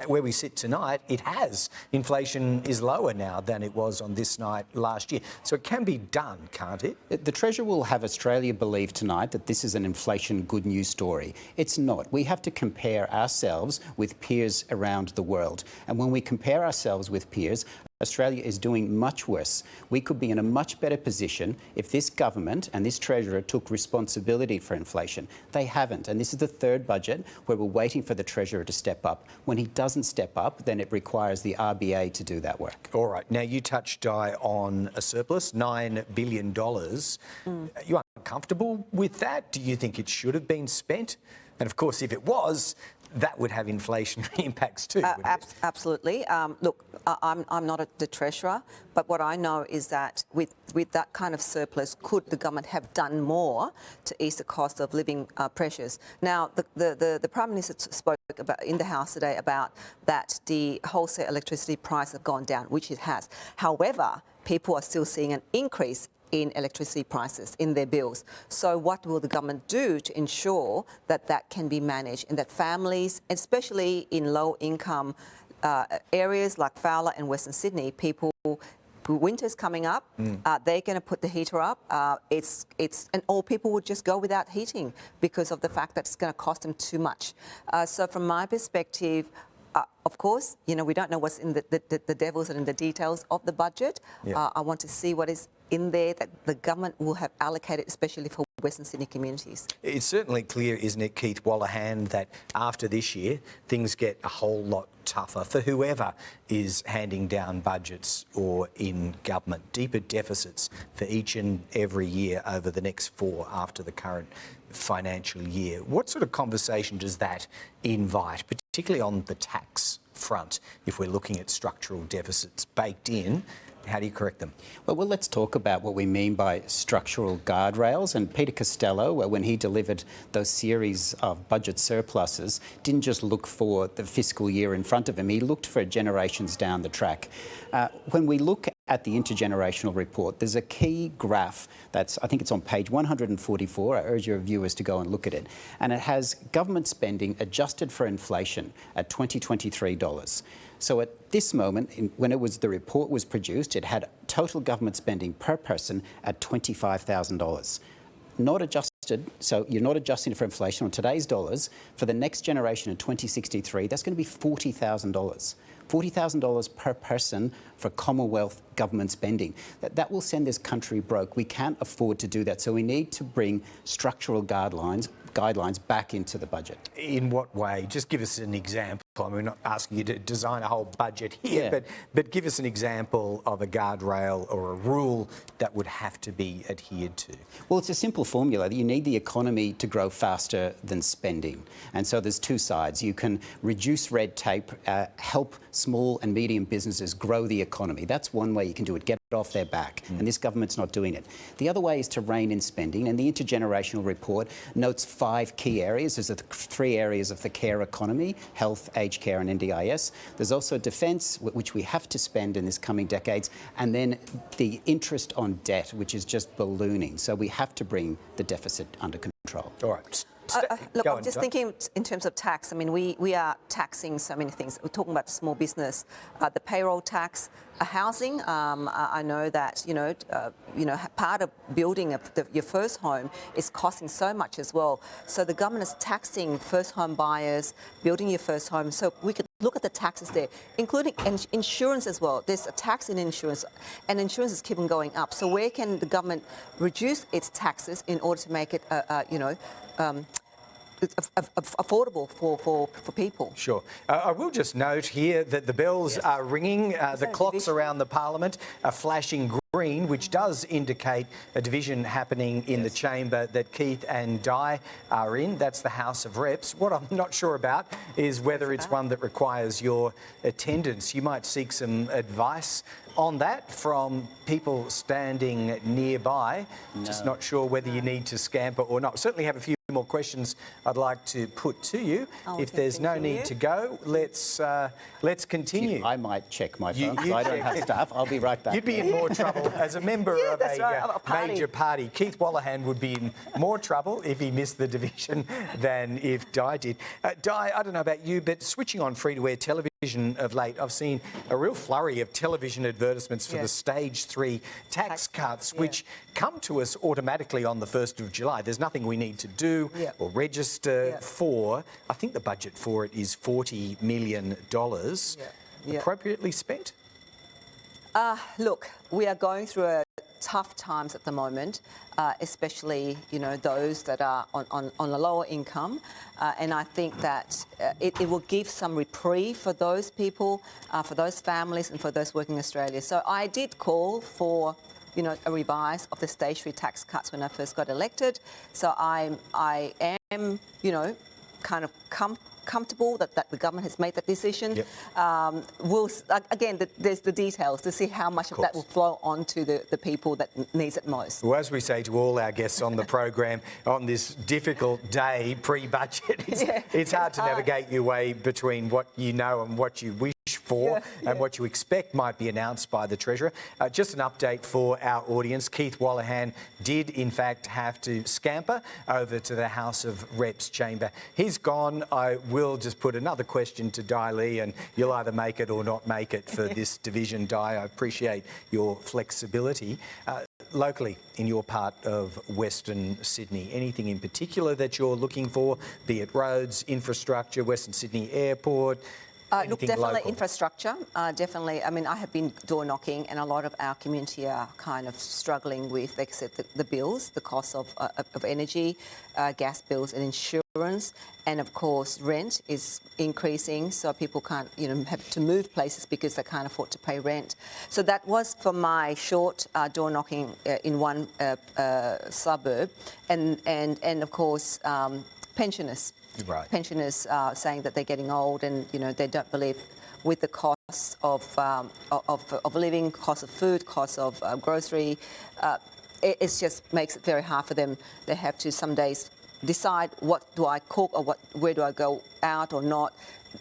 where we sit tonight, it has. Inflation is lower now than it was on this night last year. So it can be done, can't it? The Treasurer will have Australia believe tonight that this is an inflation good news story. It's not. We have to compare ourselves with peers around the world. And when we compare ourselves with peers, Australia is doing much worse. We could be in a much better position if this government and this Treasurer took responsibility for inflation. They haven't. And this is the third budget where we're waiting for the Treasurer to step up. When he doesn't step up, then it requires the RBA to do that work. All right. Now, you touched, Di, on a surplus, $9 billion. You uncomfortable with that? Do you think it should have been spent? And, of course, if it was, that would have inflationary impacts too. Absolutely. Look, I'm not the Treasurer, but what I know is that with that kind of surplus, could the government have done more to ease the cost of living pressures? Now, the Prime Minister spoke about in the House today about that the wholesale electricity price have gone down, which it has. However, people are still seeing an increase in electricity prices in their bills. So what will the government do to ensure that that can be managed and that families, especially in low-income areas like Fowler and Western Sydney, people, winter's coming up, they're going to put the heater up, and all people would just go without heating because of the fact that it's going to cost them too much. So from my perspective, of course, you know, we don't know what's in the devils and in the details of the budget. Yeah. I want to see what is in there that the government will have allocated, especially for Western Sydney communities. It's certainly clear, isn't it, Keith Wallahan, that after this year, things get a whole lot tougher for whoever is handing down budgets or in government. Deeper deficits for each and every year over the next 4 after the current financial year. What sort of conversation does that invite, particularly on the tax front, if we're looking at structural deficits baked in? How do you correct them? Well, let's talk about what we mean by structural guardrails. And Peter Costello, when he delivered those series of budget surpluses, didn't just look for the fiscal year in front of him. He looked for generations down the track. When we look at the intergenerational report, there's a key graph that's, I think it's on page 144. I urge your viewers to go and look at it. And it has government spending adjusted for inflation at $2023. So at this moment, when the report was produced, it had total government spending per person at $25,000. Not adjusted, so you're not adjusting for inflation on today's dollars. For the next generation in 2063, that's going to be $40,000. $40,000 per person for Commonwealth government spending. That will send this country broke. We can't afford to do that. So we need to bring structural guidelines back into the budget. In what way? Just give us an example. I mean, we're not asking you to design a whole budget here, but give us an example of a guardrail or a rule that would have to be adhered to. Well, it's a simple formula. You need the economy to grow faster than spending. And so there's two sides. You can reduce red tape, help small and medium businesses grow the economy. That's one way you can do it. Get it off their back. And this government's not doing it. The other way is to rein in spending. And the intergenerational report notes 5 key areas. There's the 3 areas of the care economy: health, aged care and NDIS. There's also defence, which we have to spend in this coming decades, and then the interest on debt, which is just ballooning. So we have to bring the deficit under control. All right. Look, I'm just thinking in terms of tax. I mean, we are taxing so many things. We're talking about small business, the payroll tax, housing. I know that part of building your first home is costing so much as well. So the government is taxing first home buyers, building your first home. So we could look at the taxes there, including insurance as well. There's a tax in insurance, and insurance is keeping going up. So where can the government reduce its taxes in order to make it, affordable for people? Sure. I will just note here that the bells are ringing. The clocks around the Parliament are flashing green, which does indicate a division happening in the chamber that Keith and Di are in. That's the House of Reps. What I'm not sure about is whether it's one that requires your attendance. You might seek some advice on that from people standing nearby. No. Just not sure whether you need to scamper or not. Certainly have a few more questions I'd like to put to you. If there's no need to go, let's continue. I might check my phone. I don't have staff. I'll be right back. You'd be in more trouble trouble as a member of that's right, of a party. major party. Keith Wallahan would be in more trouble if he missed the division than if Di did. Di, I don't know about you, but switching on free-to-air television of late, I've seen a real flurry of television advertisements for the Stage 3 tax cuts, which come to us automatically on the 1st of July. There's nothing we need to do or register for. I think the budget for it is $40 million. Appropriately spent? Look, we are going through tough times at the moment, especially, you know, those that are on a lower income. And I think that it will give some reprieve for those people, for those families and for those working in Australia. So I did call for, you know, a revise of the Stage 3 tax cuts when I first got elected. So I am, you know, kind of comfortable that the government has made that decision. Again, there's the details to see how much of that will flow on to the people that needs it most. Well, as we say to all our guests on the program on this difficult day pre-budget, it's hard to navigate your way between what you know and what you wish for and what you expect might be announced by the Treasurer. Just an update for our audience. Keith Wallahan did in fact have to scamper over to the House of Reps chamber. He's gone. I will just put another question to Di Lee and you'll either make it or not make it for this division. Di, I appreciate your flexibility. Locally, in your part of Western Sydney, anything in particular that you're looking for, be it roads, infrastructure, Western Sydney Airport? Look, definitely local? Infrastructure, definitely. I mean, I have been door knocking and a lot of our community are kind of struggling with, like I said, the bills, the cost of energy, gas bills and insurance. And of course, rent is increasing, so people can't, you know, have to move places because they can't afford to pay rent. So that was for my short door knocking in one suburb. And of course, pensioners. Right. Pensioners saying that they're getting old and, you know, they don't believe with the cost of living, cost of food, cost of grocery, it just makes it very hard for them. They have to some days decide what do I cook or where do I go out or not.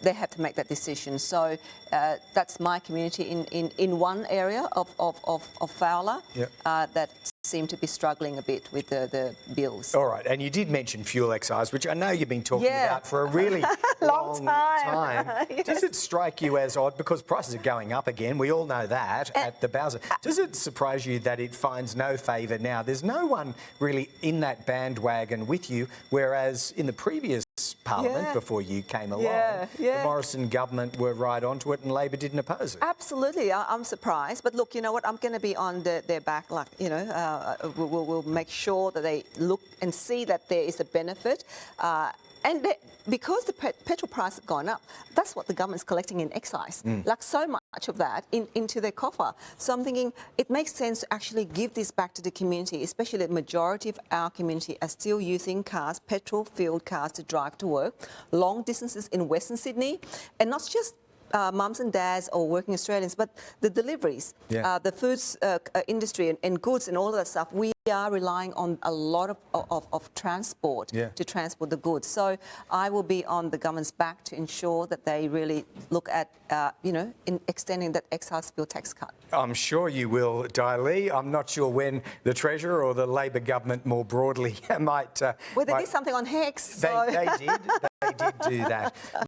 They have to make that decision. So that's my community in one area of Fowler that seem to be struggling a bit with the bills. All right, and you did mention fuel excise, which I know you've been talking about for a really long time. Does it strike you as odd, because prices are going up again, we all know that, at the Bowser. Does it surprise you that it finds no favour now? There's no one really in that bandwagon with you, whereas in the previous Parliament, before you came along, the Morrison government were right onto it and Labor didn't oppose it. Absolutely, I'm surprised. But look, you know what, I'm going to be on their back, like, you know, we'll make sure that they look and see that there is a benefit. Because the petrol price has gone up, that's what the government's collecting in excise, like so much of that into their coffer. So I'm thinking it makes sense to actually give this back to the community, especially the majority of our community are still using cars, petrol-fueled cars to drive to work, long distances in Western Sydney, and not just mums and dads or working Australians, but the deliveries, the foods industry and goods and all of that stuff. We are relying on a lot of transport to transport the goods. So I will be on the government's back to ensure that they really look at, you know, in extending that excise fuel tax cut. I'm sure you will, Di Lee. I'm not sure when the Treasurer or the Labor government more broadly might... Well, they did something on HECS. They did do that.